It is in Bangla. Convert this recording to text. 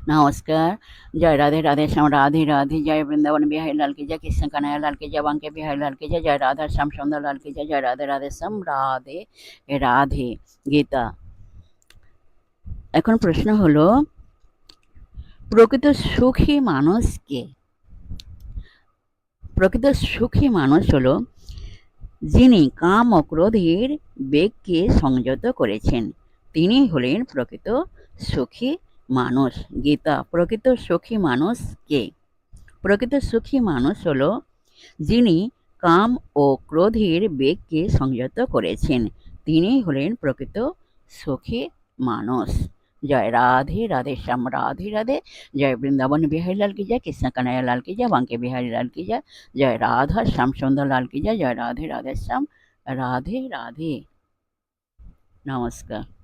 नमस्कार। जय राधे राधे श्याम राधे राधे, जय वृंदावन बिहारी लाल की जय, कृष्ण कन्हैया लाल की जय, बांके बिहारी लाल की जय, जय राधा श्याम सुंदर लाल की जय, जय राधे राधे श्याम राधे রাধে। গীতা। এখন প্রশ্ন হলো, প্রকৃত সুখী মানুষ কে? প্রকৃত সুখী মানুষ হলো যিনি কাম ও ক্রোধের বেগকে সংযত করেছেন, তিনি হলেন প্রকৃত সুখী মানুষ। গীতা। প্রকৃত সুখী মানুষ কে? প্রকৃত সুখী মানুষ হলো যিনি কাম ও ক্রোধের বেগকে সংযত করেছেন, তিনি হলেন প্রকৃত সুখী মানুষ। জয় রাধে রাধে শ্যাম রাধে রাধে, জয় বৃন্দাবন বিহারী লাল की जय, कृष्ण कन्हैया लाल की जय, बांके बिहारी लाल की जय, जय राधा श्याम सुंदर लाल की जय, जय राधे राधे श्याम राधे राधे। नमस्कार।